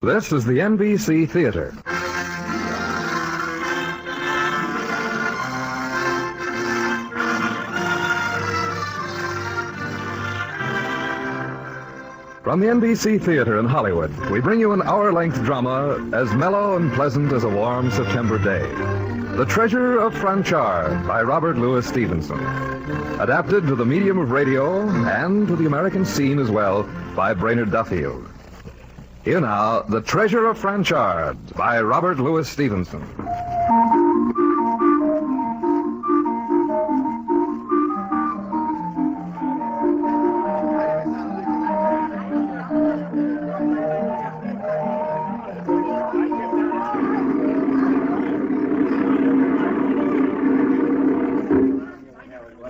This is the NBC Theater. From the NBC Theater in Hollywood, we bring you an hour-length drama as mellow and pleasant as a warm September day. The Treasure of Franchard by Robert Louis Stevenson. Adapted to the medium of radio and to the American scene as well by Brainerd Duffield. Here now, The Treasure of Franchard by Robert Louis Stevenson.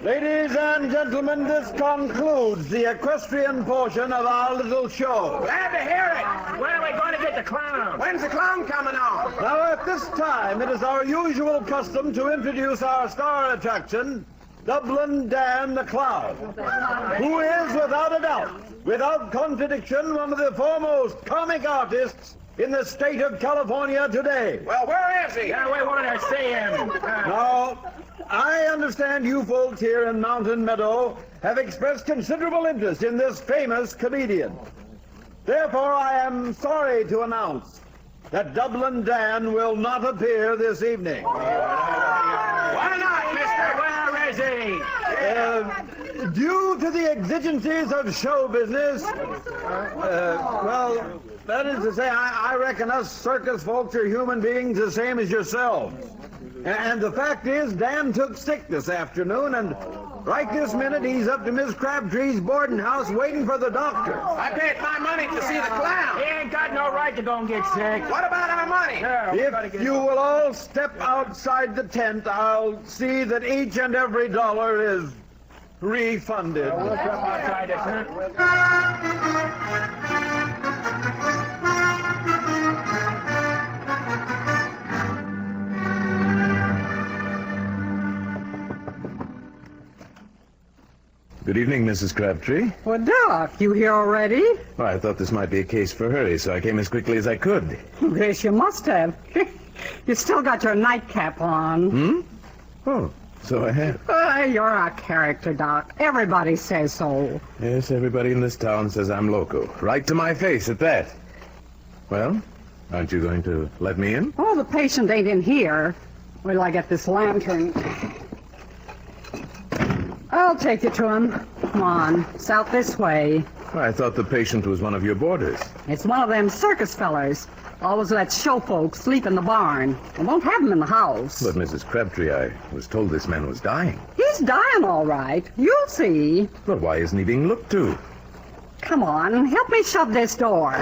Ladies and gentlemen, this concludes the equestrian portion of our little show. Glad to hear it. When are we going to get the clown? When's the clown coming on? Now, at this time, it is our usual custom to introduce our star attraction, Dublin Dan the Clown, who is, without a doubt, without contradiction, one of the foremost comic artists in the state of California today. Well, where is he? Yeah, we want to see him. Now, I understand you folks here in Mountain Meadow have expressed considerable interest in this famous comedian. Therefore, I am sorry to announce that Dublin Dan will not appear this evening. Why not, mister? Where is he? Due to the exigencies of show business, well, that is to say, I reckon us circus folks are human beings the same as yourselves. And the fact is, Dan took sick this afternoon, and right this minute he's up to Miss Crabtree's boarding house waiting for the doctor. I paid my money to see the clown. He ain't got no right to go and get sick. What about our money? If you will all step outside the tent, I'll see that each and every dollar is refunded. We'll step outside the tent. Good evening, Mrs. Crabtree. Well, Doc, you here already? Well, I thought this might be a case for hurry, so I came as quickly as I could. Yes, you must have. You still got your nightcap on. Hmm? Oh, so I have. You're a character, Doc. Everybody says so. Yes, everybody in this town says I'm loco. Right to my face at that. Well, aren't you going to let me in? Oh, the patient ain't in here. Wait till I get this lantern. I'll take you to him. Come on, it's out this way. I thought the patient was one of your boarders. It's one of them circus fellers. Always lets show folks sleep in the barn. They won't have him in the house. But, Mrs. Crabtree, I was told this man was dying. He's dying, all right. You'll see. But why isn't he being looked to? Come on, help me shut this door.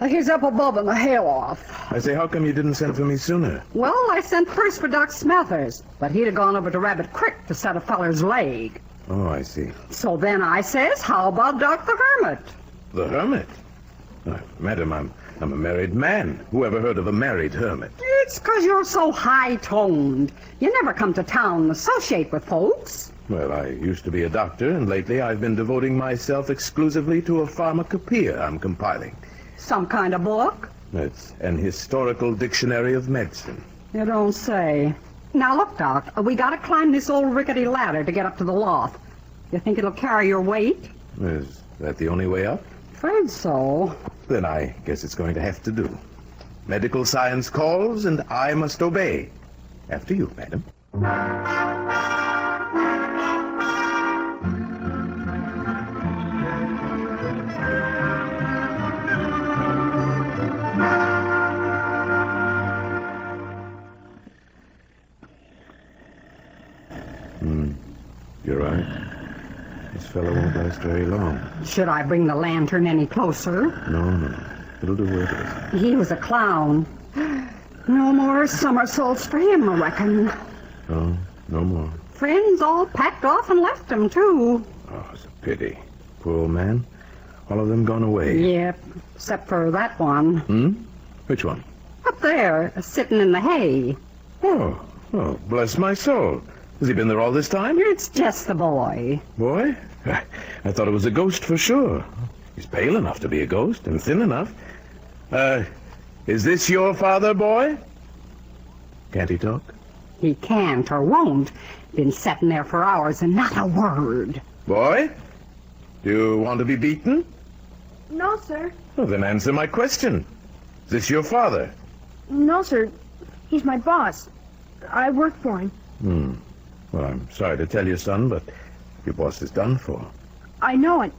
He's up above and the hail off. I say, how come you didn't send for me sooner? Well, I sent first for Doc Smathers, but he'd have gone over to Rabbit Creek to set a feller's leg. Oh, I see. So then I says, how about Doc the Hermit? The hermit? Madam, I'm a married man. Who ever heard of a married hermit? It's 'cause you're so high-toned. You never come to town and associate with folks. Well, I used to be a doctor, and lately I've been devoting myself exclusively to a pharmacopoeia I'm compiling. Some kind of book? It's an historical dictionary of medicine. You don't say. Now, look, Doc, we gotta climb this old rickety ladder to get up to the loft. You think it'll carry your weight? Is that the only way up? Afraid so. Then I guess it's going to have to do. Medical science calls, and I must obey. After you, madam. You're right. This fellow won't last very long. Should I bring the lantern any closer? No. It'll do where it is. He was a clown. No more somersaults for him, I reckon. Oh, no more. Friends all packed off and left him, too. Oh, it's a pity. Poor old man. All of them gone away. Yep, except for that one. Which one? Up there, sitting in the hay. Oh, bless my soul. Has he been there all this time? It's just the boy. Boy? I thought it was a ghost for sure. He's pale enough to be a ghost, and thin enough. Is this your father, boy? Can't he talk? He can't or won't. Been sitting there for hours and not a word. Boy? Do you want to be beaten? No, sir. Well, then answer my question. Is this your father? No, sir. He's my boss. I work for him. Well, I'm sorry to tell you, son, but your boss is done for. I know it.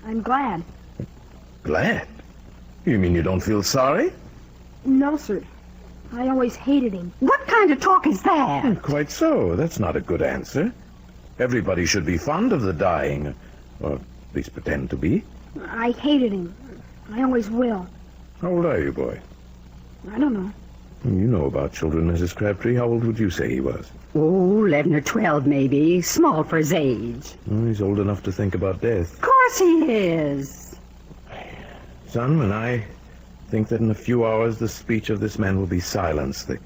I'm glad. Glad? You mean you don't feel sorry? No, sir. I always hated him. What kind of talk is that? Quite so. That's not a good answer. Everybody should be fond of the dying, or at least pretend to be. I hated him. I always will. How old are you, boy? I don't know. You know about children, Mrs. Crabtree. How old would you say he was? Oh, 11 or 12, maybe. Small for his age. Well, he's old enough to think about death. Of course he is. Son, when I think that in a few hours the speech of this man will be silenced, the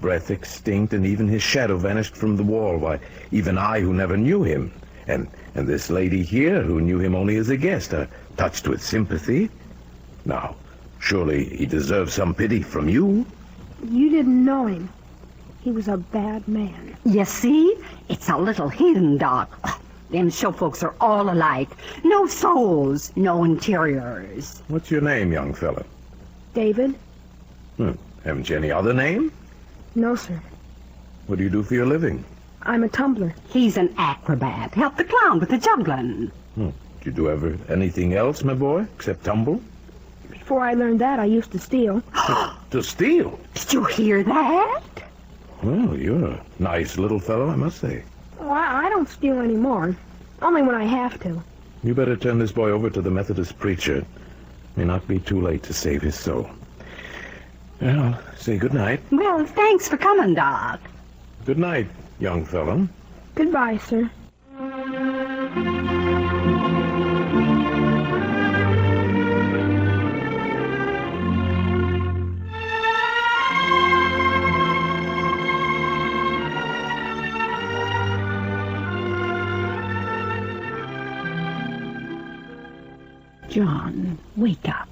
breath extinct, and even his shadow vanished from the wall, why, even I, who never knew him, and this lady here, who knew him only as a guest, are touched with sympathy. Now, surely he deserves some pity from you. You didn't know him. He was a bad man. You see? It's a little hidden, Doc. Them show folks are all alike. No souls, no interiors. What's your name, young fella? David? Haven't you any other name? No, sir. What do you do for your living? I'm a tumbler. He's an acrobat. Help the clown with the juggling. Did you do ever anything else, my boy, except tumble? Before I learned that, I used to steal. To steal? Did you hear that? Well, you're a nice little fellow, I must say. Oh, I don't steal anymore. Only when I have to. You better turn this boy over to the Methodist preacher. It may not be too late to save his soul. Well, I'll say good night. Well, thanks for coming, Doc. Good night, young fellow. Goodbye, sir. John, wake up.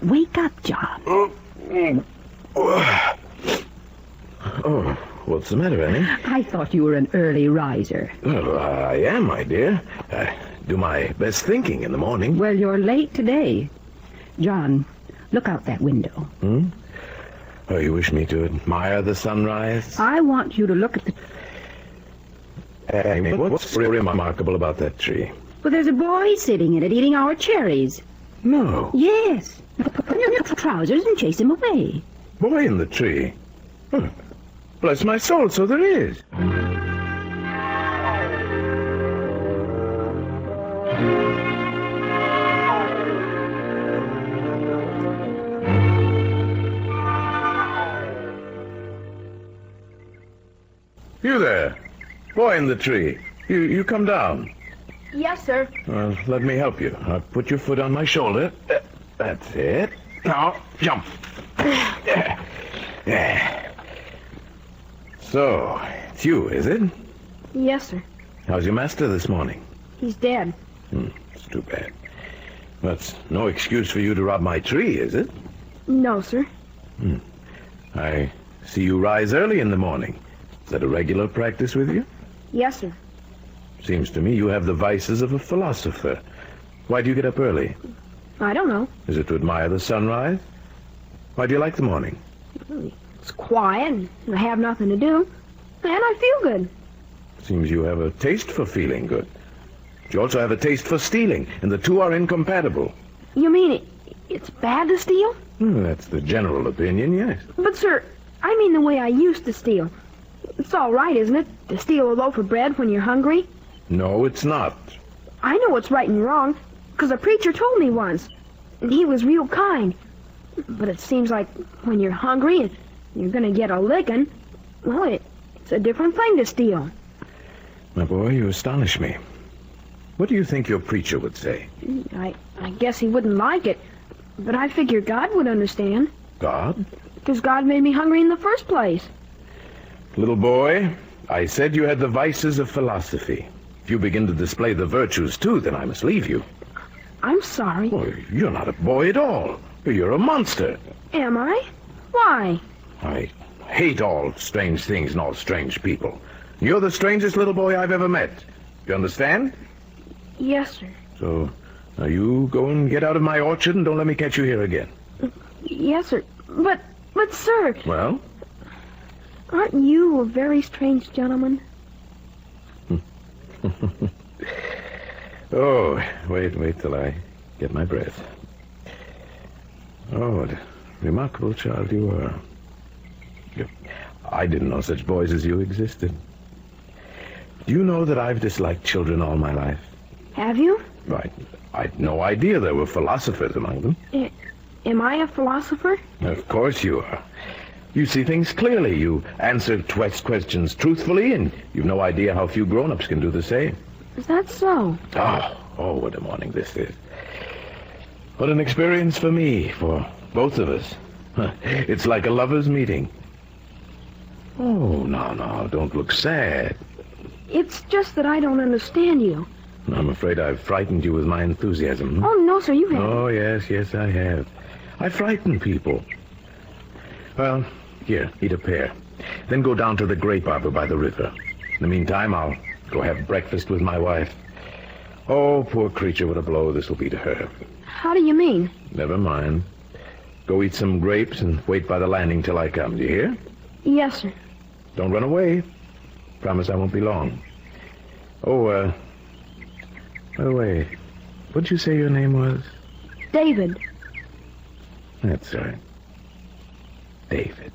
Wake up, John. Oh, what's the matter, Annie? I thought you were an early riser. Well, I am, my dear. I do my best thinking in the morning. Well, you're late today. John, look out that window. Oh, you wish me to admire the sunrise? I want you to look at the... Annie, what's remarkable about that tree? Well, there's a boy sitting in it eating our cherries. No. Yes. Put on your trousers and chase him away. Boy in the tree. Bless my soul, so there is. You there. Boy in the tree. You come down. Yes, sir. Let me help you. Put your foot on my shoulder. That's it. Now, jump. So, it's you, is it? Yes, sir. How's your master this morning? He's dead. It's too bad. That's no excuse for you to rob my tree, is it? No, sir. I see you rise early in the morning. Is that a regular practice with you? Yes, sir. Seems to me you have the vices of a philosopher. Why do you get up early? I don't know. Is it to admire the sunrise? Why do you like the morning? It's quiet, and I have nothing to do. And I feel good. Seems you have a taste for feeling good. You also have a taste for stealing, and the two are incompatible. You mean it's bad to steal? That's the general opinion, yes. But, sir, I mean the way I used to steal. It's all right, isn't it, to steal a loaf of bread when you're hungry? No, it's not. I know what's right and wrong, because a preacher told me once, and he was real kind. But it seems like when you're hungry and you're going to get a licking, well, it's a different thing to steal. My boy, you astonish me. What do you think your preacher would say? I guess he wouldn't like it, but I figure God would understand. God? Because God made me hungry in the first place. Little boy, I said you had the vices of philosophy. If you begin to display the virtues, too, then I must leave you. I'm sorry. Well, you're not a boy at all. You're a monster. Am I? Why? I hate all strange things and all strange people. You're the strangest little boy I've ever met. You understand? Yes, sir. So, now you go and get out of my orchard and don't let me catch you here again. Yes, sir. But, sir, Well? aren't you a very strange gentleman? Oh, wait till I get my breath. Oh, what a remarkable child you are. I didn't know such boys as you existed. Do you know that I've disliked children all my life? Have you? Right. I'd no idea there were philosophers among them. Am I a philosopher? Of course you are. You see things clearly. You answer questions truthfully, and you've no idea how few grown-ups can do the same. Is that so? Oh, what a morning this is. What an experience for me, for both of us. It's like a lover's meeting. Oh, no, don't look sad. It's just that I don't understand you. I'm afraid I've frightened you with my enthusiasm. Oh, no, sir, you haven't. Oh, yes, I have. I frighten people. Well, here, eat a pear. Then go down to the grape arbor by the river. In the meantime, I'll go have breakfast with my wife. Oh, poor creature, what a blow this will be to her. How do you mean? Never mind. Go eat some grapes and wait by the landing till I come. Do you hear? Yes, sir. Don't run away. Promise I won't be long. Oh, by the way, what'd you say your name was? David. That's right. David.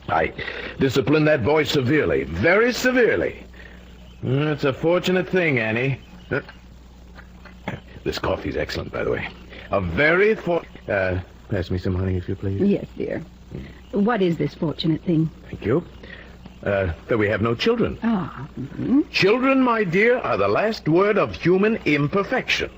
I disciplined that boy severely, very severely. It's a fortunate thing, Annie. This coffee's excellent, by the way. Pass me some honey, if you please. Yes, dear. What is this fortunate thing? Thank you. That we have no children. Ah, Children, my dear, are the last word of human imperfection.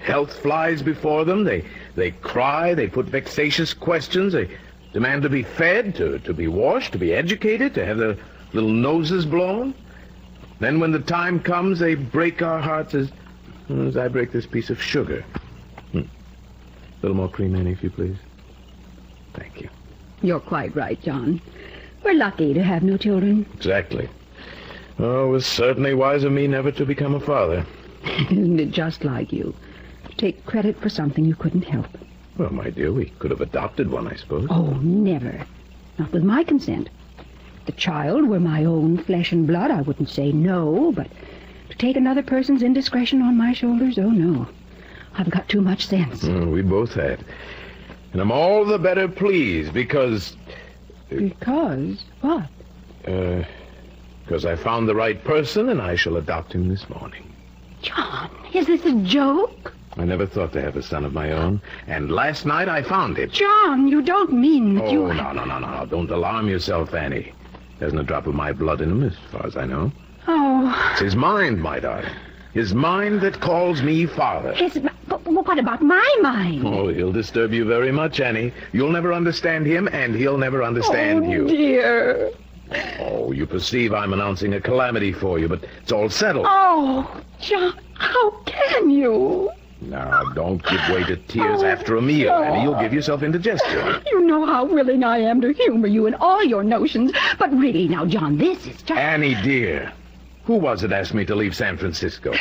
Health flies before them. They cry. They put vexatious questions. They demand to be fed, to be washed, to be educated, to have their little noses blown. Then when the time comes, they break our hearts as I break this piece of sugar. A little more cream, Annie, if you please. Thank you. you're quite right, John. We're lucky to have no children. Exactly. Oh, it was certainly wise of me never to become a father. Isn't it just like you? To take credit for something you couldn't help. Well, my dear, we could have adopted one, I suppose. Oh, never. Not with my consent. If the child were my own flesh and blood, I wouldn't say no, but to take another person's indiscretion on my shoulders, oh, no. I've got too much sense. We both had. And I'm all the better pleased because... Because? What? Because I found the right person, and I shall adopt him this morning. John, is this a joke? I never thought to have a son of my own, and last night I found him. John, you don't mean that you... Oh, no. Don't alarm yourself, Annie. There isn't a drop of my blood in him, as far as I know. Oh. It's his mind, my darling. His mind that calls me father. But what about my mind? Oh, he'll disturb you very much, Annie. You'll never understand him, and he'll never understand you. Dear. Oh, you perceive I'm announcing a calamity for you, but it's all settled. Oh, John, how can you? Now, don't give way to tears after a meal, Annie. You'll give yourself indigestion. You know how willing I am to humor you in all your notions, but really, now, John, this is just... Annie, dear, who was it asked me to leave San Francisco?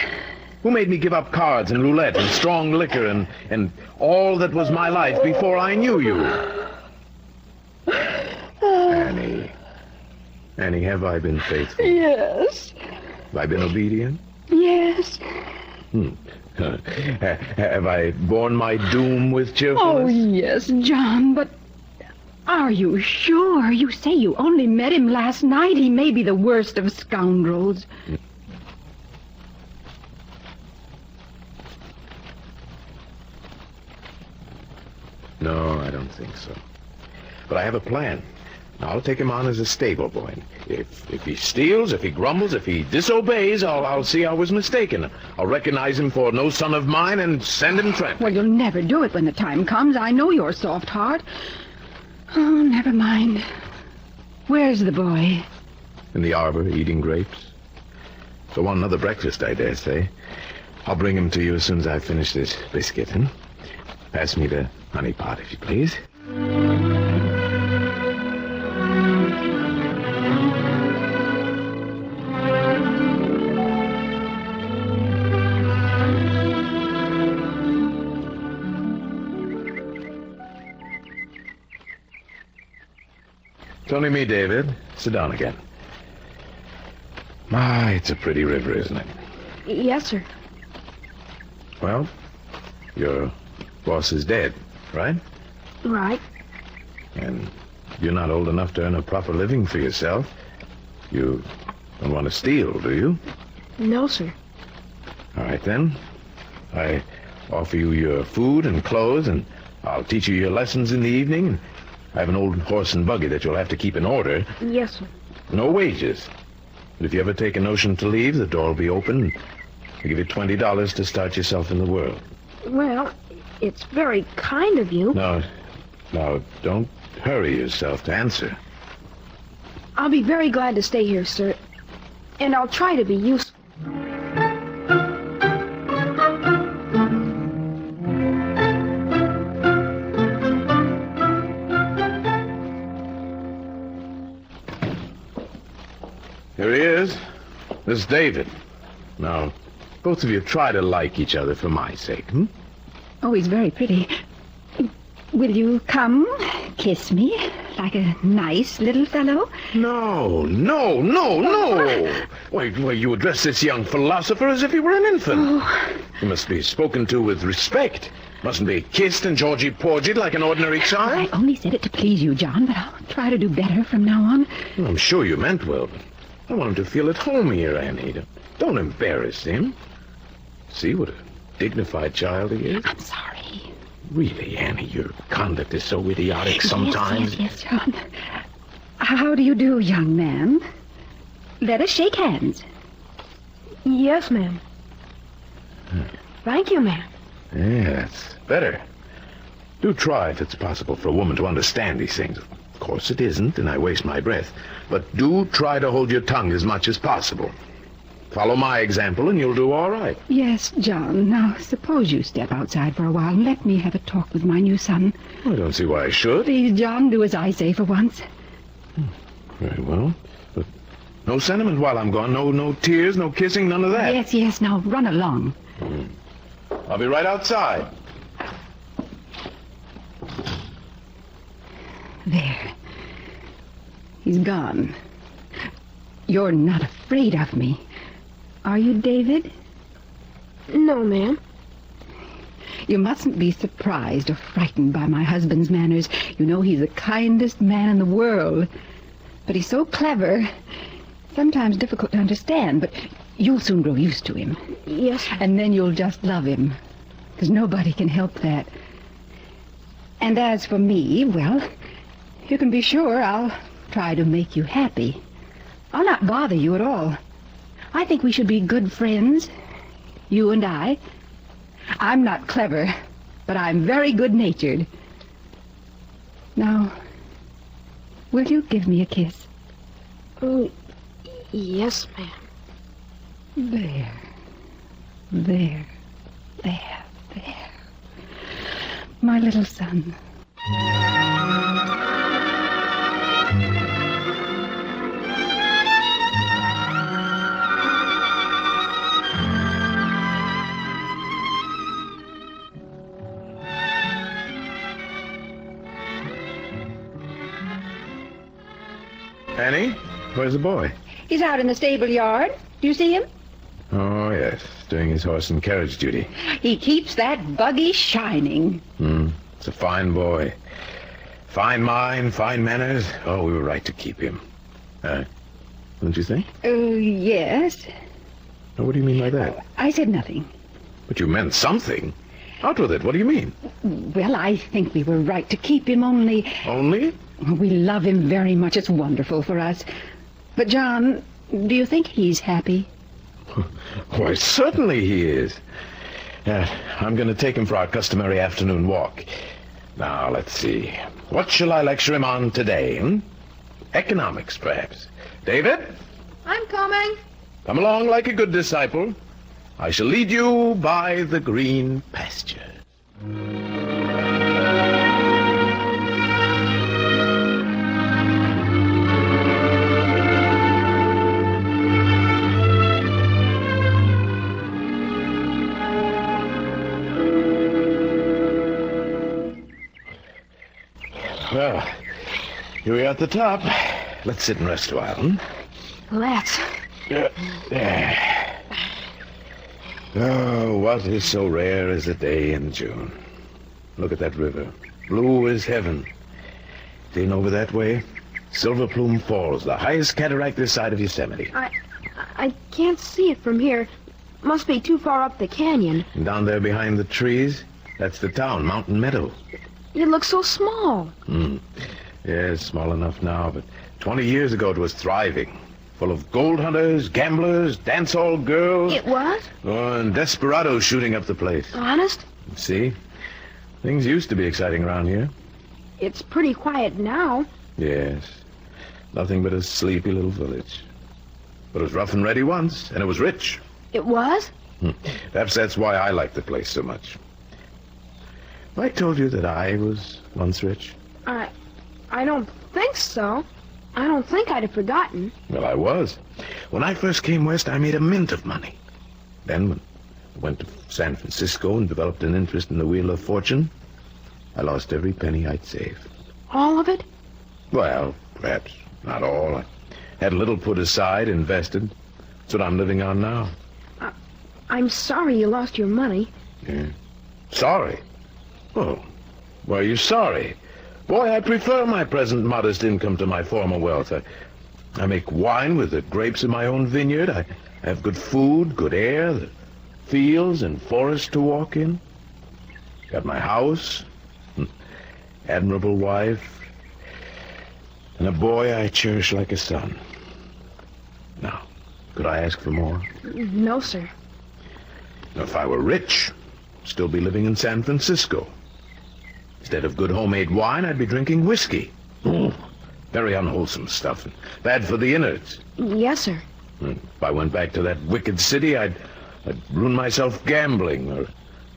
Who made me give up cards and roulette and strong liquor and all that was my life before I knew you? Annie. Annie, have I been faithful? Yes. Have I been obedient? Yes. Have I borne my doom with cheerfulness? Oh, yes, John, but are you sure? You say you only met him last night. He may be the worst of scoundrels. No, I don't think so. But I have a plan. I'll take him on as a stable boy. If he steals, if he grumbles, if he disobeys, I'll see I was mistaken. I'll recognize him for no son of mine and send him tramping. Well, you'll never do it when the time comes. I know your soft heart. Oh, never mind. Where's the boy? In the arbor, eating grapes. So want another breakfast, I dare say. I'll bring him to you as soon as I finish this biscuit, huh? Pass me the honey pot, if you please. It's only me, David. Sit down again. My, it's a pretty river, isn't it? Yes, sir. Well, your boss is dead, right? Right. And you're not old enough to earn a proper living for yourself. You don't want to steal, do you? No, sir. All right, then. I offer you your food and clothes, and I'll teach you your lessons in the evening. And I have an old horse and buggy that you'll have to keep in order. Yes, sir. No wages. But if you ever take a notion to leave, the door will be open. I'll give you $20 to start yourself in the world. Well, it's very kind of you. No, don't hurry yourself to answer. I'll be very glad to stay here, sir. And I'll try to be useful. Here he is. This is David. Now, both of you try to like each other for my sake, hmm? Oh, he's very pretty. Will you come kiss me like a nice little fellow? No. Why, you address this young philosopher as if he were an infant. Oh. He must be spoken to with respect. Mustn't be kissed and Georgie-porgied like an ordinary I child. only said it to please you, John, but I'll try to do better from now on. Well, I'm sure you meant well, but I want him to feel at home here, Annie. Don't embarrass him. See what a dignified child he is? I'm sorry. Really, Annie, your conduct is so idiotic sometimes. Yes, John. How do you do, young man? Let us shake hands. Yes, ma'am. Thank you, ma'am. Yes, better. Do try, if it's possible, for a woman to understand these things. Of course it isn't, and I waste my breath. But do try to hold your tongue as much as possible. Follow my example, and you'll do all right. Yes, John. Now, suppose you step outside for a while and let me have a talk with my new son. I don't see why I should. Please, John, do as I say for once. Very well. But no sentiment while I'm gone. No tears, no kissing, none of that. Yes. Now, run along. I'll be right outside. There. He's gone. You're not afraid of me, are you, David? No, ma'am. You mustn't be surprised or frightened by my husband's manners. You know he's the kindest man in the world. But he's so clever, sometimes difficult to understand, but you'll soon grow used to him. Yes, ma'am. And then you'll just love him, because nobody can help that. And as for me, well, you can be sure I'll try to make you happy. I'll not bother you at all. I think we should be good friends, you and I. I'm not clever, but I'm very good-natured. Now, will you give me a kiss? Oh, yes, ma'am. There. My little son. Annie, where's the boy? He's out in the stable yard. Do you see him? Oh, yes, doing his horse and carriage duty. He keeps that buggy shining. It's a fine boy. Fine mind, fine manners. Oh, we were right to keep him. Don't you think? Yes. Oh, what do you mean by that? I said nothing. But you meant something. Out with it. What do you mean? Well, I think we were right to keep him, only... Only? We love him very much. It's wonderful for us. But, John, do you think he's happy? Why, certainly he is. I'm going to take him for our customary afternoon walk. Now, let's see. What shall I lecture him on today, Economics, perhaps. David? I'm coming. Come along like a good disciple. I shall lead you by the green pastures. Well, here we are at the top. Let's sit and rest a while, Let's. Oh, what is so rare as a day in June? Look at that river. Blue as heaven. Seen over that way? Silver Plume Falls, the highest cataract this side of Yosemite. I can't see it from here. Must be too far up the canyon. And down there behind the trees, that's the town, Mountain Meadow. It looks so small. Yeah, it's small enough now, but 20 years ago it was thriving. Full of gold hunters, gamblers, dance hall girls. It was? Oh, and desperados shooting up the place. Honest? See? Things used to be exciting around here. It's pretty quiet now. Yes. Nothing but a sleepy little village. But it was rough and ready once, and it was rich. It was? Perhaps that's why I like the place so much. I told you that I was once rich. I don't think so. I don't think I'd have forgotten. Well, I was. When I first came west, I made a mint of money. Then, when I went to San Francisco and developed an interest in the Wheel of Fortune, I lost every penny I'd saved. All of it? Well, perhaps not all. I had a little put aside, invested. That's what I'm living on now. I'm sorry you lost your money. Yeah. Sorry? Oh, why are you sorry? Boy, I prefer my present modest income to my former wealth. I make wine with the grapes in my own vineyard. I have good food, good air, the fields and forests to walk in. Got my house, admirable wife, and a boy I cherish like a son. Now, could I ask for more? No, sir. If I were rich, I'd still be living in San Francisco. Instead of good homemade wine, I'd be drinking whiskey. Very unwholesome stuff, and bad for the innards. Yes, sir. If I went back to that wicked city, I'd ruin myself gambling, or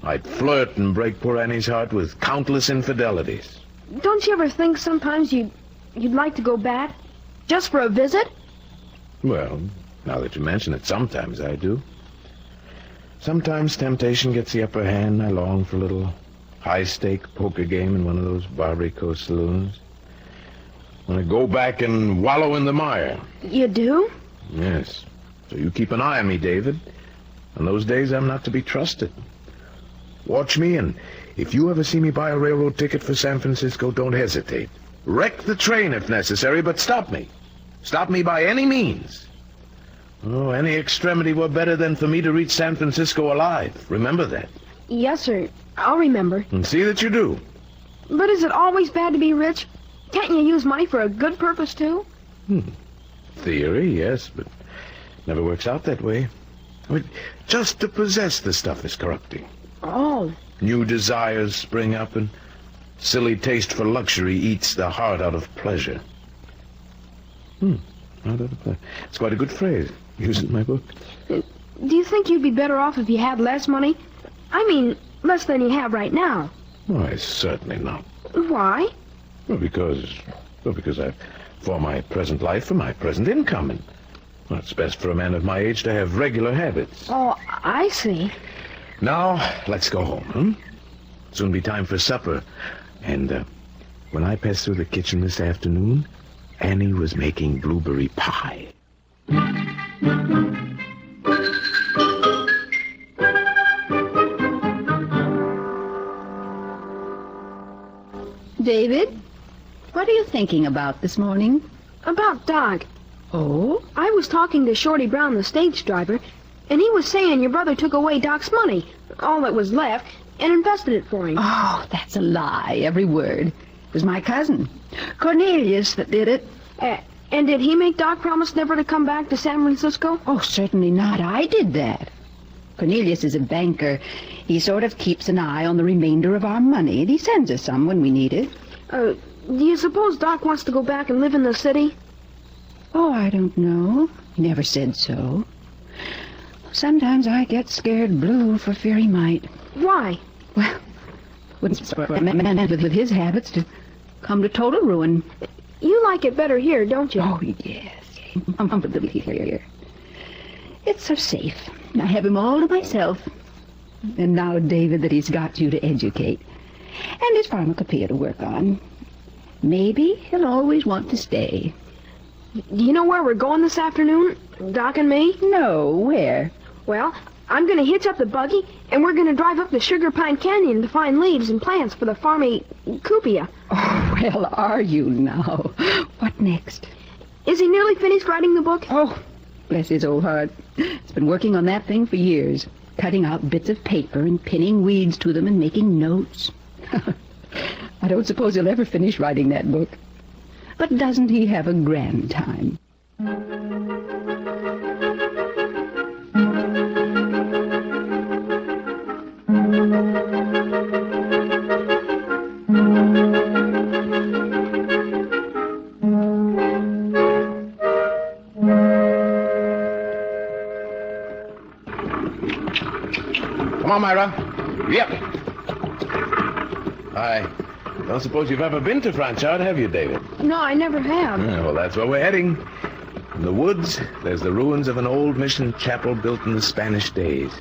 I'd flirt and break poor Annie's heart with countless infidelities. Don't you ever think sometimes you'd like to go back? Just for a visit? Well, now that you mention it, sometimes I do. Sometimes temptation gets the upper hand. I long for a little high-stake poker game in one of those Barbary Coast saloons. I want to go back and wallow in the mire. You do? Yes. So you keep an eye on me, David. On those days, I'm not to be trusted. Watch me, and if you ever see me buy a railroad ticket for San Francisco, don't hesitate. Wreck the train if necessary, but stop me. Stop me by any means. Oh, any extremity were better than for me to reach San Francisco alive. Remember that. Yes, sir. I'll remember. And see that you do. But is it always bad to be rich? Can't you use money for a good purpose, too? Theory, yes, but never works out that way. I mean, just to possess the stuff is corrupting. Oh. New desires spring up, and silly taste for luxury eats the heart out of pleasure. Heart out of pleasure. It's quite a good phrase. Use it in my book. Do you think you'd be better off if you had less money? I mean, less than you have right now. Why, certainly not. Why? Well, because I've for my present life, for my present income, and well, it's best for a man of my age to have regular habits. Oh, I see. Now, let's go home, Soon be time for supper. And when I passed through the kitchen this afternoon, Annie was making blueberry pie. David, what are you thinking about this morning? About Doc. Oh? I was talking to Shorty Brown, the stage driver, and he was saying your brother took away Doc's money, all that was left, and invested it for him. Oh, that's a lie, every word. It was my cousin, Cornelius, that did it. And did he make Doc promise never to come back to San Francisco? Oh, certainly not. I did that. Cornelius is a banker. He sort of keeps an eye on the remainder of our money, and he sends us some when we need it. Do you suppose Doc wants to go back and live in the city? Oh, I don't know. He never said so. Sometimes I get scared blue for fear he might. Why? Well, wouldn't for a man with his habits to come to total ruin. You like it better here, don't you? Oh, yes. I'm comfortably here. It's so safe. I have him all to myself. And now, David, that he's got you to educate, and his pharmacopoeia to work on, maybe he'll always want to stay. Do you know where we're going this afternoon, Doc and me? No, where? Well, I'm going to hitch up the buggy, and we're going to drive up the Sugar Pine Canyon to find leaves and plants for the pharmacopoeia. Oh, well, are you now? What next? Is he nearly finished writing the book? Oh, bless his old heart. He's been working on that thing for years, cutting out bits of paper and pinning weeds to them and making notes. I don't suppose he'll ever finish writing that book. But doesn't he have a grand time? Come on, Myra. Yep. I don't suppose you've ever been to Franchard, have you, David? No, I never have. Yeah, well, that's where we're heading. In the woods, there's the ruins of an old mission chapel built in the Spanish days.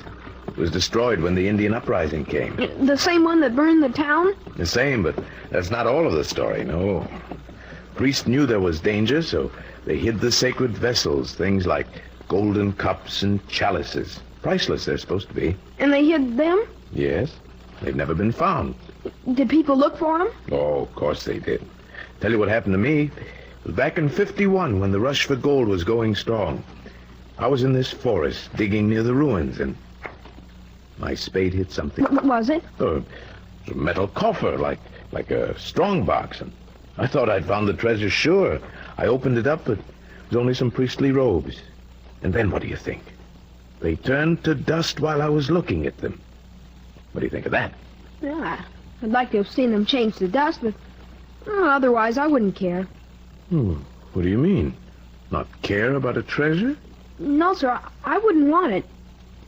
It was destroyed when the Indian uprising came. The same one that burned the town? The same, but that's not all of the story, no. Priests knew there was danger, so they hid the sacred vessels, things like golden cups and chalices. Priceless, they're supposed to be. And they hid them? Yes. They've never been found. Did people look for them? Oh, of course they did. Tell you what happened to me. It was back in '51 when the rush for gold was going strong. I was in this forest digging near the ruins, and my spade hit something. What was it? Oh, it was a metal coffer, like a strong box. And I thought I'd found the treasure, sure. I opened it up, but it was only some priestly robes. And then what do you think? They turned to dust while I was looking at them. What do you think of that? Yeah, I'd like to have seen them change to dust, but otherwise I wouldn't care. What do you mean? Not care about a treasure? No, sir, I wouldn't want it.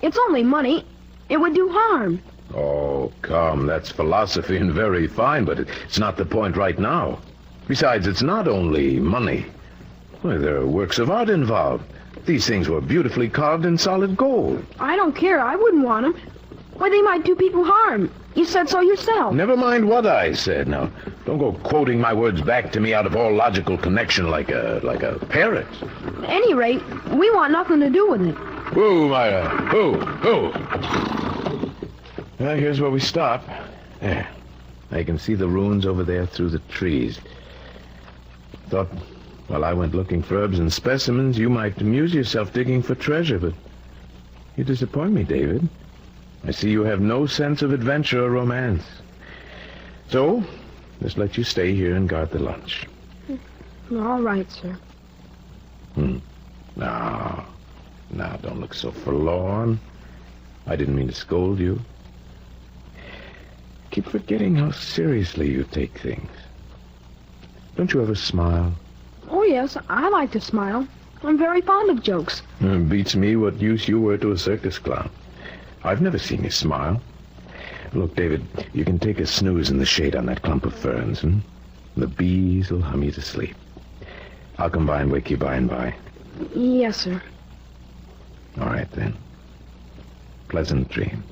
It's only money. It would do harm. Oh, come, that's philosophy and very fine, but it's not the point right now. Besides, it's not only money. Why, there are works of art involved. These things were beautifully carved in solid gold. I don't care. I wouldn't want them. Why, they might do people harm. You said so yourself. Never mind what I said. Now, don't go quoting my words back to me out of all logical connection like a parrot. At any rate, we want nothing to do with it. Whoa, Myra. Whoa. Well, here's where we stop. There. I can see the ruins over there through the trees. Thought, while I went looking for herbs and specimens, you might amuse yourself digging for treasure, but you disappoint me, David. I see you have no sense of adventure or romance. So, just let you stay here and guard the lunch. All right, sir. Now, don't look so forlorn. I didn't mean to scold you. Keep forgetting how seriously you take things. Don't you ever smile? Oh, yes, I like to smile. I'm very fond of jokes. Beats me what use you were to a circus clown. I've never seen you smile. Look, David, you can take a snooze in the shade on that clump of ferns, The bees will hum you to sleep. I'll come by and wake you by and by. Yes, sir. All right, then. Pleasant dreams.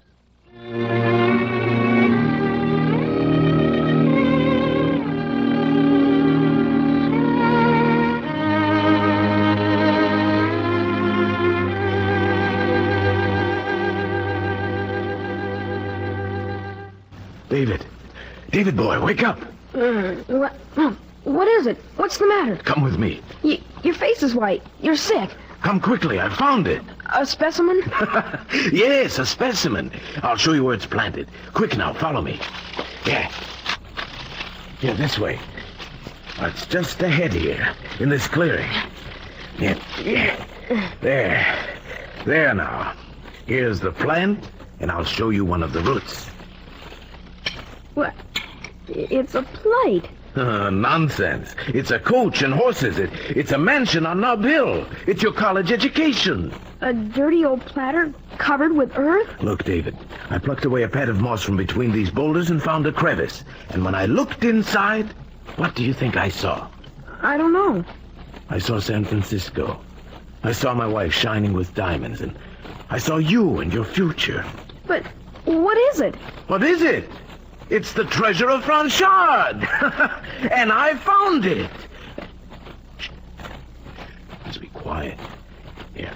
David boy, wake up. What is it? What's the matter? Come with me. Your face is white. You're sick. Come quickly, I found it. A specimen? Yes, a specimen. I'll show you where it's planted. Quick now, follow me. Yeah. Yeah, this way. It's just ahead here, in this clearing. Yeah. There now. Here's the plant, and I'll show you one of the roots. What? It's a plate. Nonsense. It's a coach and horses. It's a mansion on Nob Hill. It's your college education. A dirty old platter covered with earth? Look, David, I plucked away a pad of moss from between these boulders and found a crevice. And when I looked inside, what do you think I saw? I don't know. I saw San Francisco. I saw my wife shining with diamonds, and I saw you and your future. But what is it? What is it? It's the treasure of Franchard. And I found it. Shh. Let's be quiet. Here.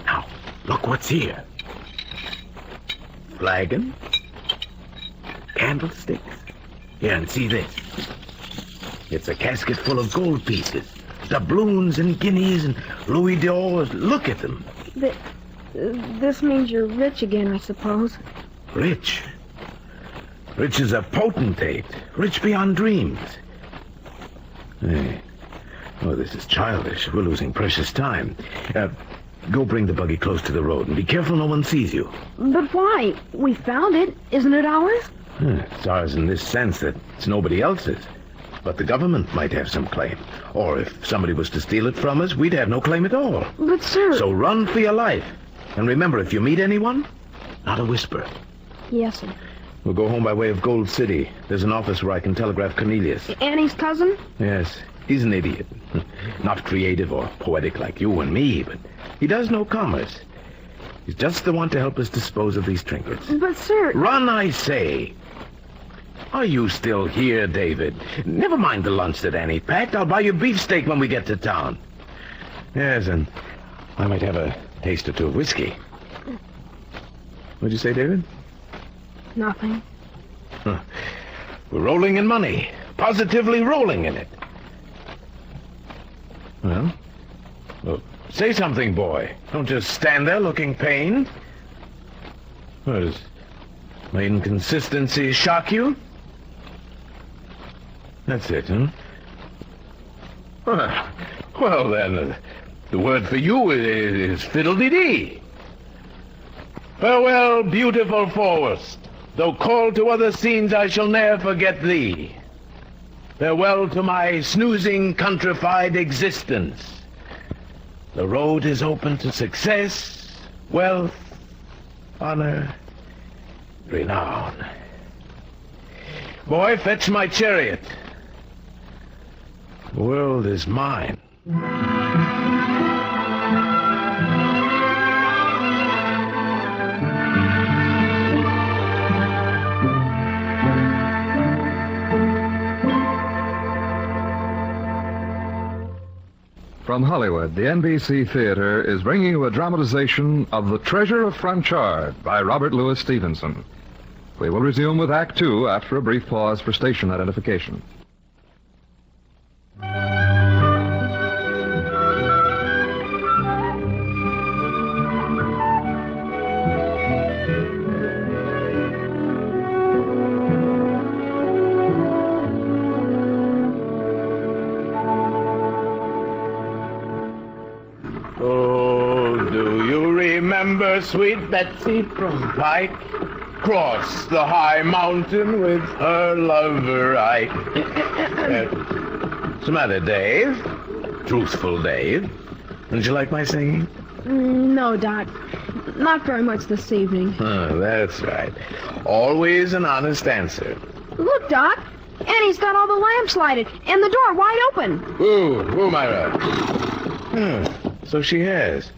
Now, look what's here. Flagon. Candlesticks. Here, and see this. It's a casket full of gold pieces. Doubloons and guineas and louis d'ors. Look at them. This means you're rich again, I suppose. Rich? Rich as a potentate. Rich beyond dreams. Hey. Oh, this is childish. We're losing precious time. Go bring the buggy close to the road, and be careful no one sees you. But why? We found it. Isn't it ours? It's ours in this sense that it's nobody else's. But the government might have some claim. Or if somebody was to steal it from us, we'd have no claim at all. But, sir... So run for your life. And remember, if you meet anyone, not a whisper. Yes, sir. We'll go home by way of Gold City. There's an office where I can telegraph Cornelius. Annie's cousin? Yes, he's an idiot. Not creative or poetic like you and me, but he does know commerce. He's just the one to help us dispose of these trinkets. But, sir... Run, I say. Are you still here, David? Never mind the lunch that Annie packed. I'll buy you beefsteak when we get to town. Yes, and I might have a taste or two of whiskey. What'd you say, David? Nothing. We're rolling in money. Positively rolling in it. Well, say something, boy. Don't just stand there looking pained. Does my inconsistency shock you? That's it, huh? Well, then, the word for you is fiddle-dee-dee. Farewell, beautiful forest. Though called to other scenes, I shall ne'er forget thee. Farewell to my snoozing, countrified existence. The road is open to success, wealth, honor, renown. Boy, fetch my chariot. The world is mine. From Hollywood, the NBC Theater is bringing you a dramatization of The Treasure of Franchard by Robert Louis Stevenson. We will resume with Act Two after a brief pause for station identification. Remember sweet Betsy from Pike? Cross the high mountain with her lover, What's the matter, Dave? Truthful Dave. Did you like my singing? No, Doc. Not very much this evening. Oh, that's right. Always an honest answer. Look, Doc. Annie's got all the lamps lighted and the door wide open. Ooh, Myra. So she has.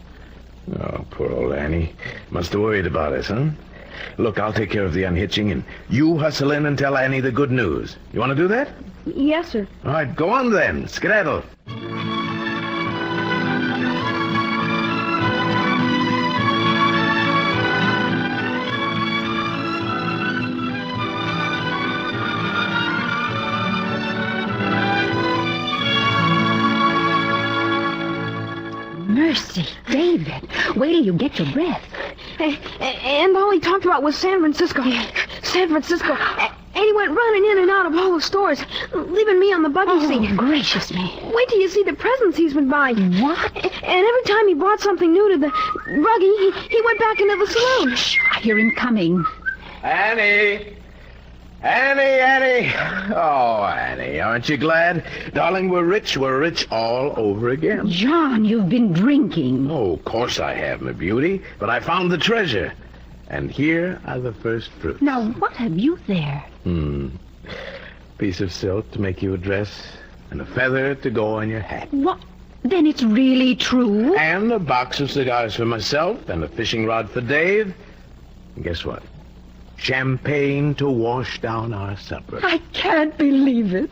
Oh, poor old Annie. Must have worried about us, huh? Look, I'll take care of the unhitching, and you hustle in and tell Annie the good news. You want to do that? Yes, sir. All right, go on then. Skedaddle. Wait till you get your breath. And all he talked about was San Francisco. San Francisco. And he went running in and out of all the stores, leaving me on the buggy seat. Oh, gracious me. Wait till you see the presents he's been buying. What? And every time he bought something new to the buggy, he went back into the saloon. Shh, I hear him coming. Annie! Annie! Oh, Annie, aren't you glad? Darling, we're rich all over again. John, you've been drinking. Oh, of course I have, my beauty, but I found the treasure. And here are the first fruits. Now, what have you there? Piece of silk to make you a dress, and a feather to go on your hat. What? Then it's really true? And a box of cigars for myself, and a fishing rod for Dave. And guess what? Champagne to wash down our supper. I can't believe it.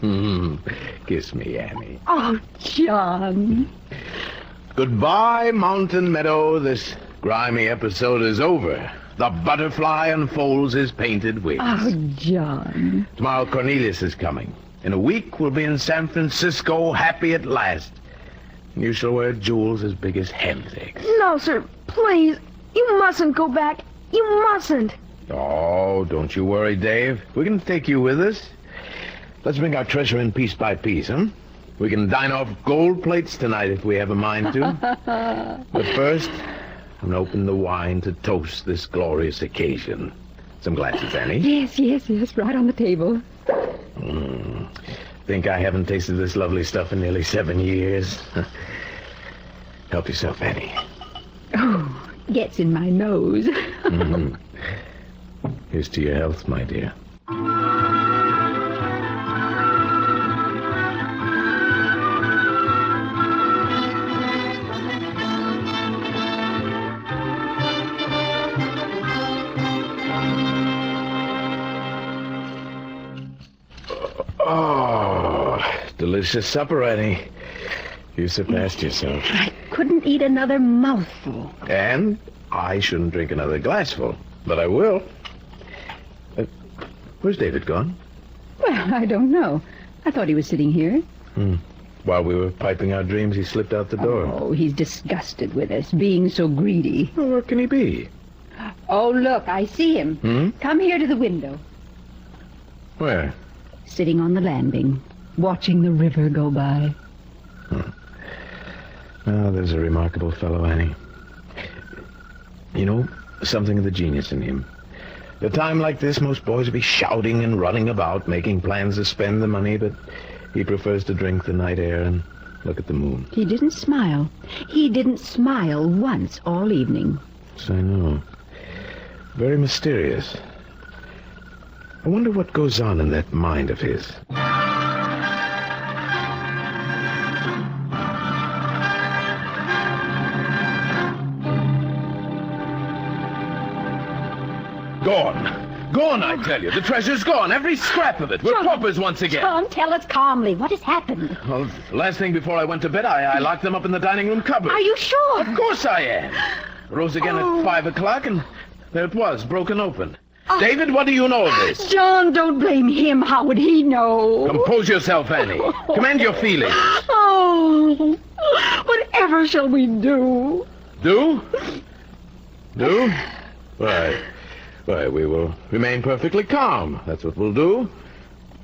Kiss me, Annie. Oh, John. Goodbye, Mountain Meadow. This grimy episode is over. The butterfly unfolds his painted wings. Oh, John. Tomorrow Cornelius is coming. In a week, we'll be in San Francisco, happy at last. You shall wear jewels as big as hen's eggs. No, sir, please. You mustn't go back. You mustn't. Oh, don't you worry, Dave. We can take you with us. Let's bring our treasure in piece by piece, huh? We can dine off gold plates tonight if we have a mind to. But first, I'm going to open the wine to toast this glorious occasion. Some glasses, Annie. Yes, right on the table. Think I haven't tasted this lovely stuff in nearly 7 years. Help yourself, Annie. Oh, gets in my nose. Here's to your health, my dear. Oh, delicious supper, Annie. You surpassed yourself. I couldn't eat another mouthful. And I shouldn't drink another glassful, but I will. Where's David gone? Well, I don't know. I thought he was sitting here. While we were piping our dreams, he slipped out the door. Oh, he's disgusted with us, being so greedy. Well, where can he be? Oh, look, I see him. Come here to the window. Where? Sitting on the landing, watching the river go by. Oh, there's a remarkable fellow, Annie. You know, something of the genius in him. At a time like this, most boys would be shouting and running about, making plans to spend the money, but he prefers to drink the night air and look at the moon. He didn't smile. He didn't smile once all evening. Yes, I know. Very mysterious. I wonder what goes on in that mind of his. Gone, I tell you. The treasure's gone. Every scrap of it. We're paupers once again. John, tell us calmly. What has happened? Well, last thing before I went to bed, I locked them up in the dining room cupboard. Are you sure? Of course I am. Rose again at 5 o'clock, and there it was, broken open. David, what do you know of this? John, don't blame him. How would he know? Compose yourself, Annie. Command your feelings. Oh, whatever shall we do? Do? Why, we will remain perfectly calm. That's what we'll do.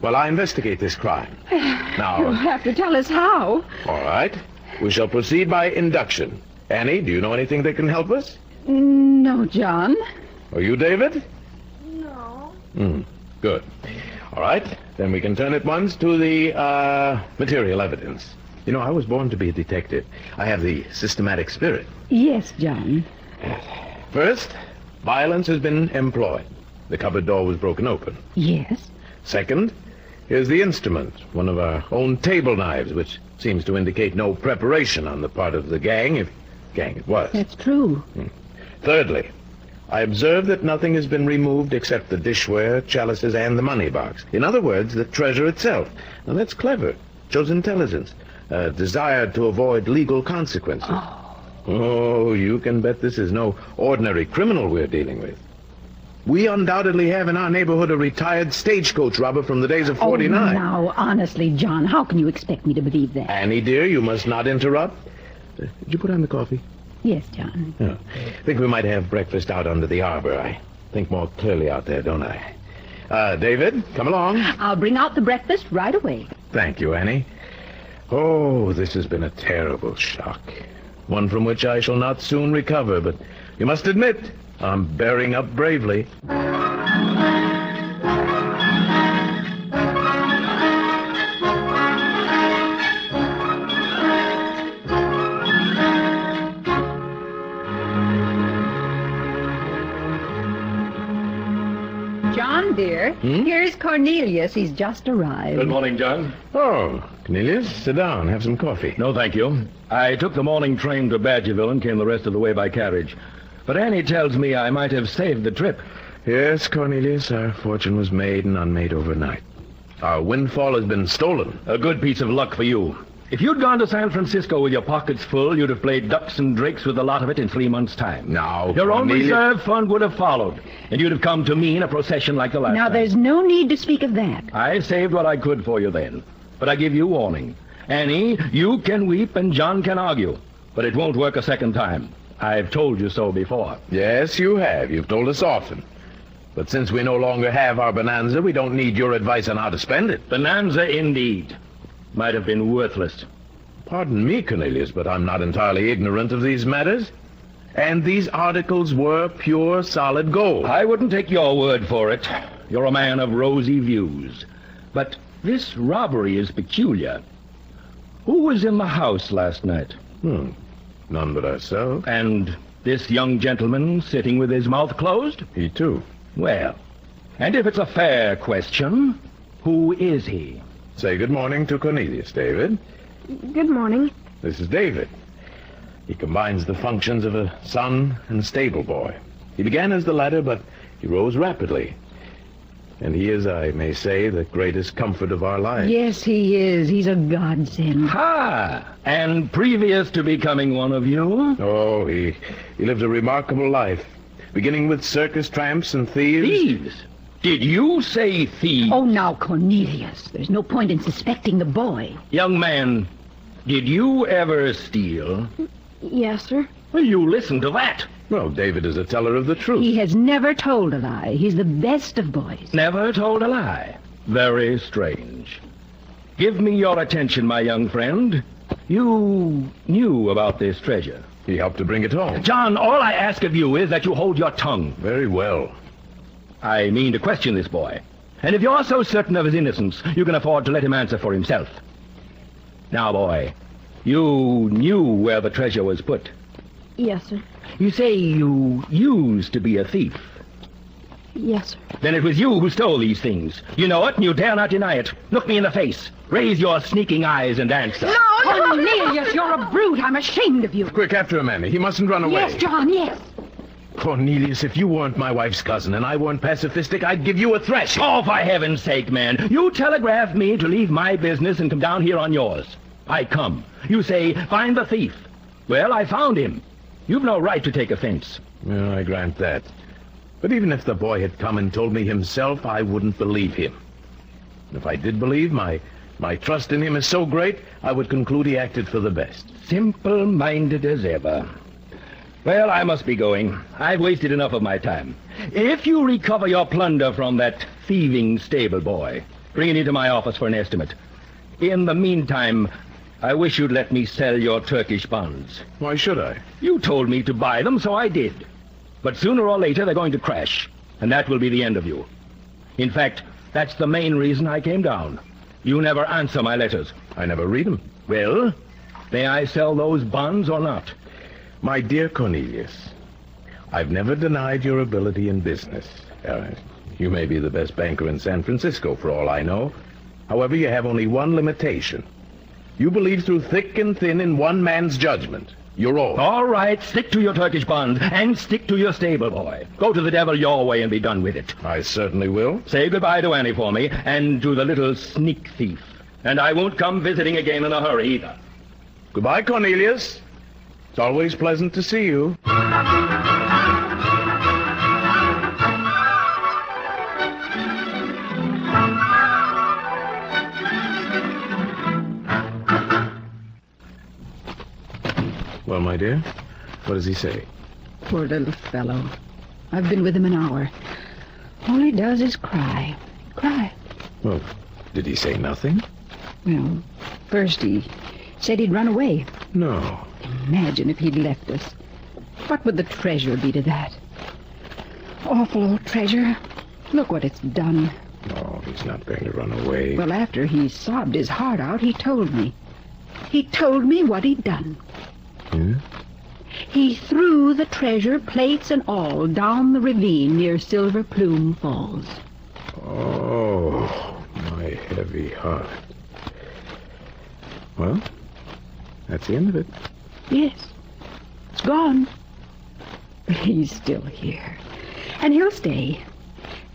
While I investigate this crime. You'll Now, have to tell us how. all right. We shall proceed by induction. Annie, do you know anything that can help us? No, John. Or you, David? No. Good. All right. Then we can turn at once to the material evidence. You know, I was born to be a detective. I have the systematic spirit. Yes, John. First, violence has been employed. The cupboard door was broken open. Yes. Second, here's the instrument, one of our own table knives, which seems to indicate no preparation on the part of the gang, if gang it was. That's true. Thirdly, I observe that nothing has been removed except the dishware, chalices, and the money box. In other words, the treasure itself. Now, that's clever. Shows intelligence. Desire to avoid legal consequences. Oh, you can bet this is no ordinary criminal we're dealing with. We undoubtedly have in our neighborhood a retired stagecoach robber from the days of 49. Oh, now, honestly, John, how can you expect me to believe that? Annie, dear, you must not interrupt. Did you put on the coffee? Yes, John. Yeah. I think we might have breakfast out under the arbor. I think more clearly out there, don't I? David, come along. I'll bring out the breakfast right away. Thank you, Annie. Oh, this has been a terrible shock. One from which I shall not soon recover, but you must admit, I'm bearing up bravely. John, dear, here's Cornelius. He's just arrived. Good morning, John. Oh, Cornelius, sit down. Have some coffee. No, thank you. I took the morning train to Badgerville and came the rest of the way by carriage. But Annie tells me I might have saved the trip. Yes, Cornelius, our fortune was made and unmade overnight. Our windfall has been stolen. A good piece of luck for you. If you'd gone to San Francisco with your pockets full, you'd have played ducks and drakes with a lot of it in 3 months' time. Now, Your own Cornelius... reserve fund would have followed, and you'd have come to me in a procession like the last Now, time. there's no need to speak of that. I saved what I could for you then. But I give you warning. Annie, you can weep and John can argue. But it won't work a second time. I've told you so before. Yes, you have. You've told us often. But since we no longer have our bonanza, we don't need your advice on how to spend it. Bonanza indeed. Might have been worthless. Pardon me, Cornelius, but I'm not entirely ignorant of these matters. And these articles were pure, solid gold. I wouldn't take your word for it. You're a man of rosy views. But this robbery is peculiar. Who was in the house last night? None but ourselves. And this young gentleman sitting with his mouth closed? He, too. Well, and if it's a fair question, who is he? Say good morning to Cornelius, David. Good morning. This is David. He combines the functions of a son and stable boy. He began as the latter, but he rose rapidly. And he is, I may say, the greatest comfort of our lives. Yes, he is. He's a godsend. Ha! And previous to becoming one of you? Oh, he lived a remarkable life, beginning with circus tramps and thieves. Thieves? Did you say thieves? Oh, now, Cornelius, there's no point in suspecting the boy. Young man, did you ever steal? Yes, sir. Well, you listen to that. Well, David is a teller of the truth. He has never told a lie. He's the best of boys. Never told a lie. Very strange. Give me your attention, my young friend. You knew about this treasure. He helped to bring it home. John, all I ask of you is that you hold your tongue. Very well. I mean to question this boy. And if you're so certain of his innocence, you can afford to let him answer for himself. Now, boy, you knew where the treasure was put. Yes, sir. You say you used to be a thief. Yes, sir. Then it was you who stole these things. You know it, and you dare not deny it. Look me in the face. Raise your sneaking eyes and answer. Cornelius, you're a brute. I'm ashamed of you. Quick, after him, Annie. He mustn't run away. Yes, John, yes. Cornelius, if you weren't my wife's cousin and I weren't pacifistic, I'd give you a thrashing. Oh, for heaven's sake, man. You telegraphed me to leave my business and come down here on yours. I come. You say, find the thief. Well, I found him. You've no right to take offense. Yeah, I grant that. But even if the boy had come and told me himself, I wouldn't believe him. If I did believe, my trust in him is so great, I would conclude he acted for the best. Simple-minded as ever. Well, I must be going. I've wasted enough of my time. If you recover your plunder from that thieving stable boy, bring it into my office for an estimate. In the meantime, I wish you'd let me sell your Turkish bonds. Why should I? You told me to buy them, so I did. But sooner or later, they're going to crash, and that will be the end of you. In fact, that's the main reason I came down. You never answer my letters. I never read them. Well, may I sell those bonds or not? My dear Cornelius, I've never denied your ability in business. You may be the best banker in San Francisco, for all I know. However, you have only one limitation. You believe through thick and thin in one man's judgment. Your own. All right, stick to your Turkish bonds, and stick to your stable boy. Go to the devil your way and be done with it. I certainly will. Say goodbye to Annie for me, and to the little sneak thief. And I won't come visiting again in a hurry, either. Goodbye, Cornelius. It's always pleasant to see you. Well, my dear, What does he say? Poor little fellow. I've been with him an hour. All he does is cry. Cry. Well, did he say nothing? Well, first he said he'd run away. No. Imagine if he'd left us. What would the treasure be to that? Awful old treasure. Look what it's done. No, he's not going to run away. Well, after he sobbed his heart out, he told me. He told me what he'd done. Hmm? He threw the treasure, plates and all, down the ravine near Silver Plume Falls. Oh, my heavy heart. Well, that's the end of it. Yes, it's gone. But he's still here. And he'll stay.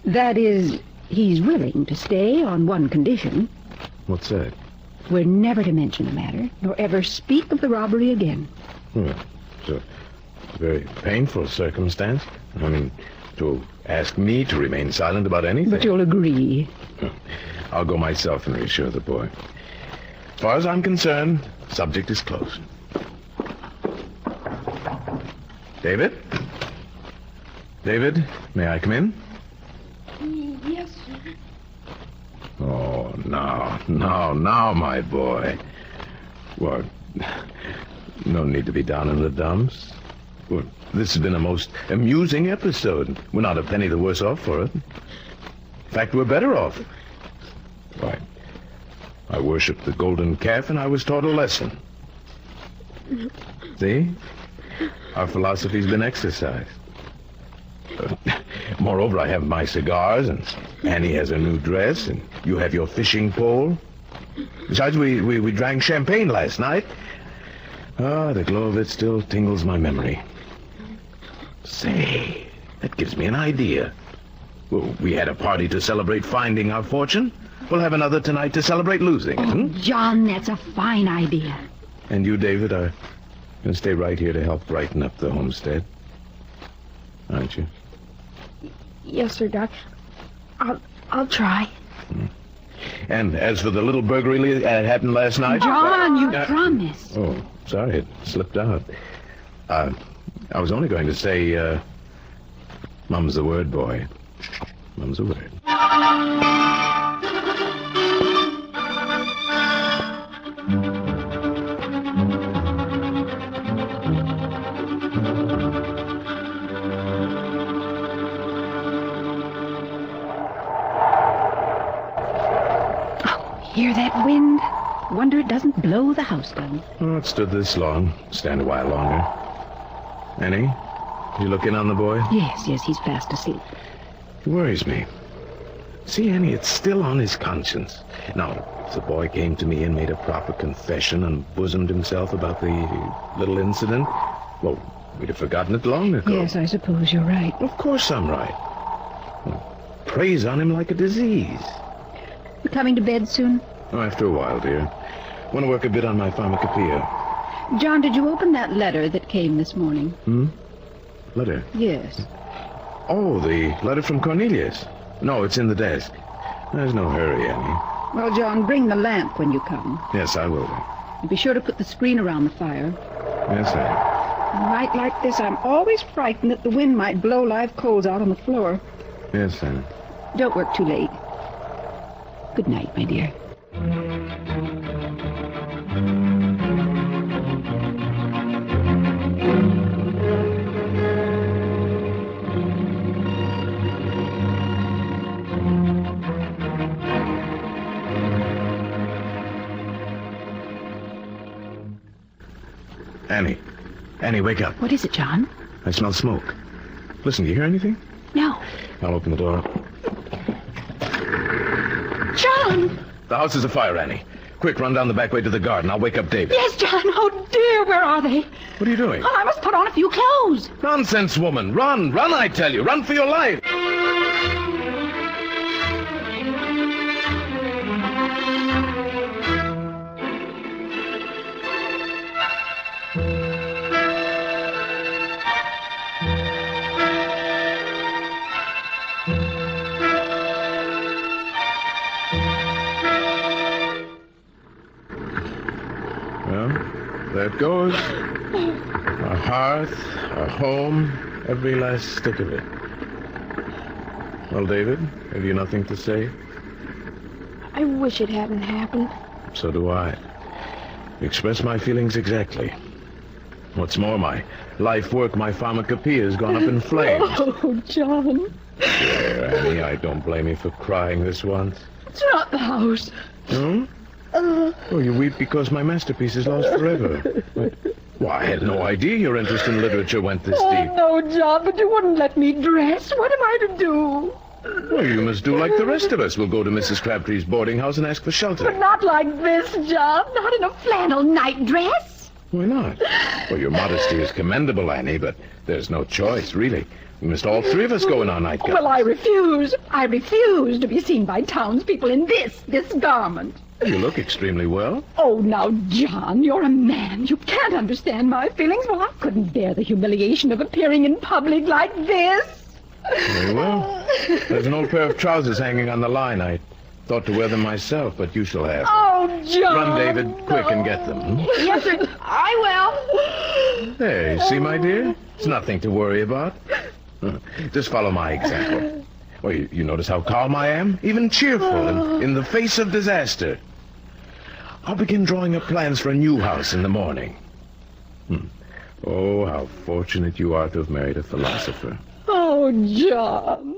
That is, he's willing to stay on one condition. What's that? We're never to mention the matter, nor ever speak of the robbery again. Well, it's a very painful circumstance. I mean, to ask me to remain silent about anything. But you'll agree. I'll go myself and reassure the boy. As far as I'm concerned, subject is closed. David? David, may I come in? Yes, sir. Oh, now, my boy. What? No need to be down in the dumps. Well, this has been a most amusing episode. We're not a penny the worse off for it. In fact, we're better off. Why, I worshipped the golden calf and I was taught a lesson. See? Our philosophy's been exercised. Moreover, I have my cigars, and Annie has a new dress, and you have your fishing pole. Besides, we drank champagne last night. Ah, the glow of it still tingles my memory. Say, that gives me an idea. Well, we had a party to celebrate finding our fortune. We'll have another tonight to celebrate losing it, Oh, John, that's a fine idea. And you, David, are going to stay right here to help brighten up the homestead, aren't you? Yes, sir, Doc. I'll try. And as for the little burglary that happened last night... John, you promised. Oh, sorry, it slipped out. I was only going to say, Mum's the word, boy. Mum's the word. Hear that wind? Wonder it doesn't blow the house down. Oh, it stood this long. Stand a while longer. Annie, you look in on the boy? Yes, he's fast asleep. It worries me. See, Annie, it's still on his conscience. Now, if the boy came to me and made a proper confession and bosomed himself about the little incident, well, we'd have forgotten it long ago. Yes, I suppose you're right. Of course I'm right. Well, preys on him like a disease. You coming to bed soon? Oh, after a while, dear. Want to work a bit on my pharmacopoeia. John, did you open that letter that came this morning? Letter? Yes. Oh, the letter from Cornelius. No, it's in the desk. There's no hurry, Annie. Well, John, bring the lamp when you come. Yes, I will. And be sure to put the screen around the fire. Yes, I... On a night like this, I'm always frightened that the wind might blow live coals out on the floor. Yes, Annie. Don't work too late. Good night, my dear. Annie. Annie, wake up. What is it, John? I smell smoke. Listen, do you hear anything? No. I'll open the door. John! The house is afire, Annie. Quick, run down the back way to the garden. I'll wake up David. Yes, John. Oh, dear, where are they? What are you doing? Oh, I must put on a few clothes. Nonsense, woman. Run. Run, I tell you. Run for your life. Well, there it goes. Our hearth, our home, every last stick of it. Well, David, have you nothing to say? I wish it hadn't happened. So do I. Express my feelings exactly. What's more, my life work, my pharmacopoeia has gone up in flames. Oh, John. There, Annie, I don't blame you for crying this once. It's not the house. Hmm? Oh, you weep because my masterpiece is lost forever. Why, I had no idea your interest in literature went this deep. Oh, no, John, but you wouldn't let me dress. What am I to do? Well, you must do like the rest of us. We'll go to Mrs. Crabtree's boarding house and ask for shelter. But not like this, John. Not in a flannel nightdress. Why not? Well, your modesty is commendable, Annie, but there's no choice, really. We must all three of us go in our nightgowns. Well, I refuse. I refuse to be seen by townspeople in this garment. You look extremely well. Oh, now, John, you're a man. You can't understand my feelings. Well, I couldn't bear the humiliation of appearing in public like this. Very well. There's an old pair of trousers hanging on the line. I thought to wear them myself, but you shall have. Oh, John. Run, David, quick and get them. Yes, sir. I will. There, you see, my dear? It's nothing to worry about. Just follow my example. Well, you notice how calm I am? Even cheerful in the face of disaster. I'll begin drawing up plans for a new house in the morning. Oh, how fortunate you are to have married a philosopher. Oh, John.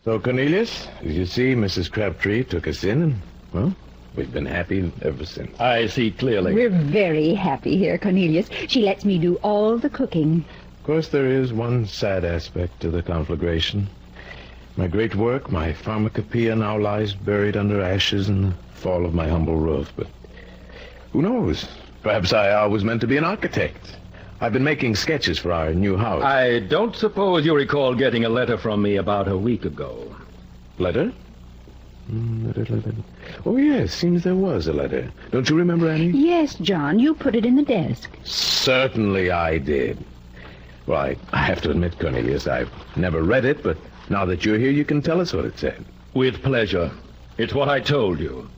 So, Cornelius, as you see, Mrs. Crabtree took us in, and, well, we've been happy ever since. I see clearly. We're very happy here, Cornelius. She lets me do all the cooking. Of course, there is one sad aspect to the conflagration. My great work, my pharmacopoeia, now lies buried under ashes in the fall of my humble roof. But who knows? Perhaps I always meant to be an architect. I've been making sketches for our new house. I don't suppose you recall getting a letter from me about a week ago. Letter? Letter. Oh, yes, seems there was a letter. Don't you remember, Annie? Yes, John, you put it in the desk. Certainly I did. Well, I have to admit, Cornelius, I've never read it, but now that you're here, you can tell us what it said. With pleasure. It's what I told you.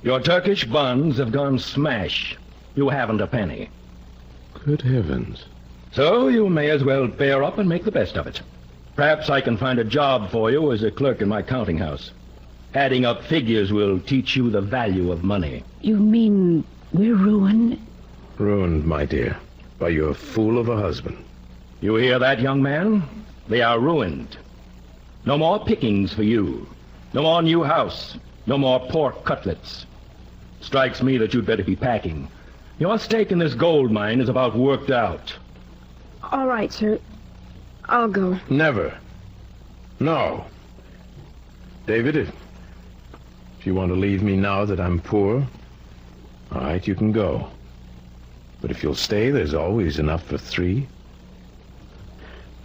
Your Turkish buns have gone smash. You haven't a penny. Good heavens. So you may as well bear up and make the best of it. Perhaps I can find a job for you as a clerk in my counting house. Adding up figures will teach you the value of money. You mean we're ruined? Ruined, my dear, by your fool of a husband. You hear that, young man? They are ruined. No more pickings for you. No more new house. No more pork cutlets. Strikes me that you'd better be packing. Your stake in this gold mine is about worked out. All right, sir. I'll go. Never. No. David, if you want to leave me now that I'm poor, all right, you can go. But if you'll stay, there's always enough for three.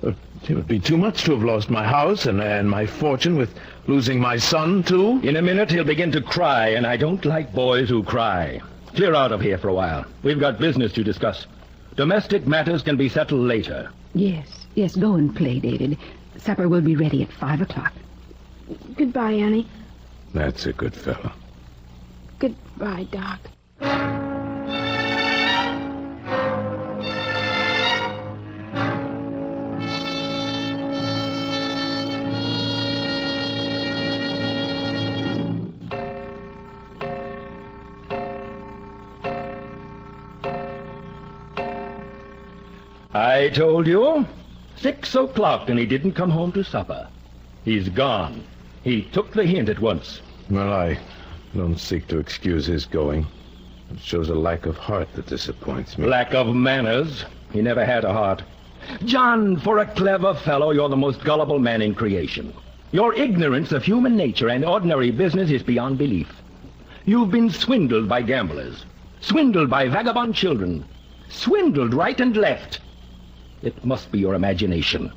It would be too much to have lost my house and my fortune with losing my son, too. In a minute, he'll begin to cry, and I don't like boys who cry. Clear out of here for a while. We've got business to discuss. Domestic matters can be settled later. Yes, go and play, David. Supper will be ready at 5 o'clock. Goodbye, Annie. That's a good fellow. Goodbye, Doc. I told you. 6 o'clock and he didn't come home to supper. He's gone. He took the hint at once. Well, I don't seek to excuse his going. It shows a lack of heart that disappoints me. Lack of manners. He never had a heart. John, for a clever fellow, you're the most gullible man in creation. Your ignorance of human nature and ordinary business is beyond belief. You've been swindled by gamblers. Swindled by vagabond children. Swindled right and left. It must be your imagination.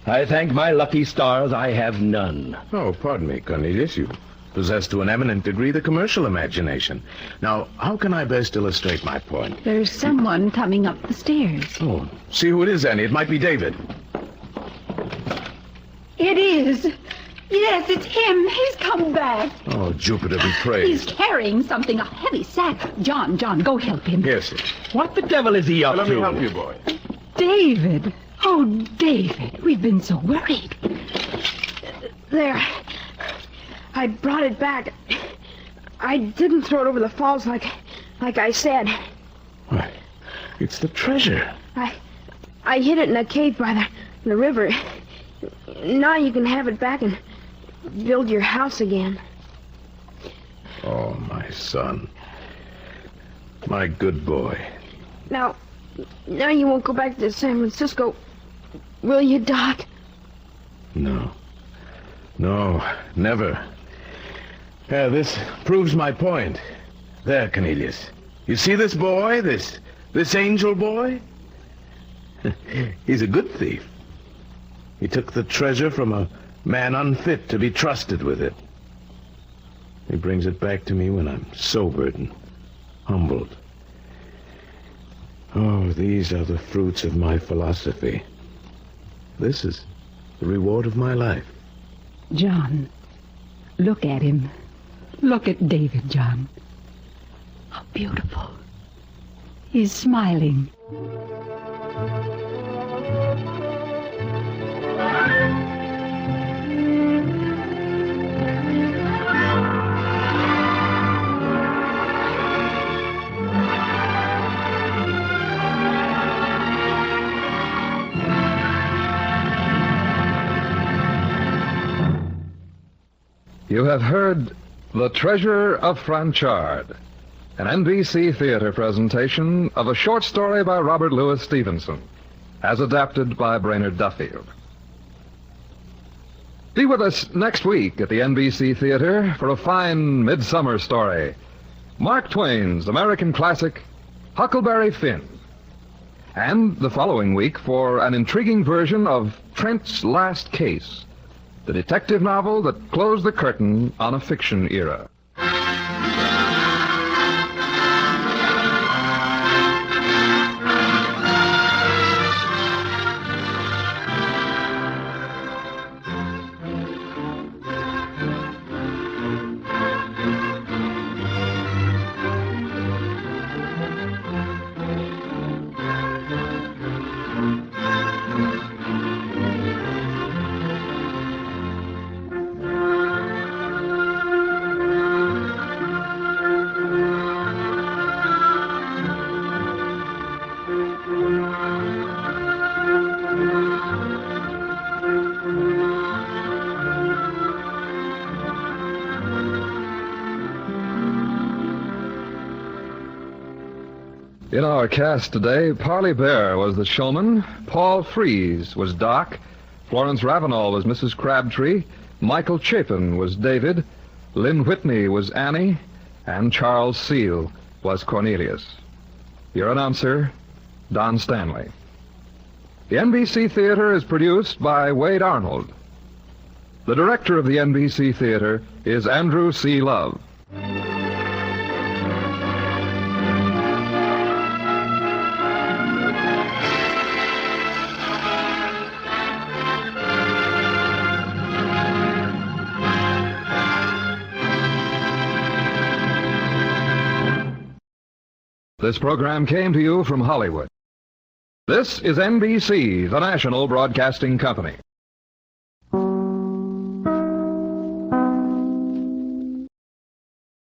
I thank my lucky stars I have none. Oh, pardon me, Cornelius. You possess to an eminent degree the commercial imagination. Now, how can I best illustrate my point? There's someone coming up the stairs. Oh, see who it is, Annie. It might be David. It is. Yes, it's him. He's come back. Oh, Jupiter be He's praised. carrying something, a heavy sack. John, go help him. Yes, sir. What the devil is he up Let to? me help you, boy. David. Oh, David, we've been so worried. There. I brought it back. I didn't throw it over the falls like I said. Why, it's the treasure. I hid it in a cave by the river. Now you can have it back and build your house again. Oh, my son. My good boy. Now you won't go back to San Francisco, will you, Doc? No, never. This proves my point. There, Cornelius. You see this boy, this angel boy? He's a good thief. He took the treasure from a man unfit to be trusted with it. He brings it back to me when I'm sobered and humbled. Oh, these are the fruits of my philosophy. This is the reward of my life. John, look at him. Look at David, John. How beautiful. He's smiling. You have heard The Treasure of Franchard, an NBC theater presentation of a short story by Robert Louis Stevenson, as adapted by Brainerd Duffield. Be with us next week at the NBC Theater for a fine midsummer story, Mark Twain's American classic, Huckleberry Finn. And the following week for an intriguing version of Trent's Last Case, the detective novel that closed the curtain on a fiction era. In our cast today, Parley Bear was the showman, Paul Freese was Doc, Florence Ravenel was Mrs. Crabtree, Michael Chapin was David, Lynn Whitney was Annie, and Charles Seal was Cornelius. Your announcer, Don Stanley. The NBC Theater is produced by Wade Arnold. The director of the NBC Theater is Andrew C. Love. This program came to you from Hollywood. This is NBC, the national broadcasting company.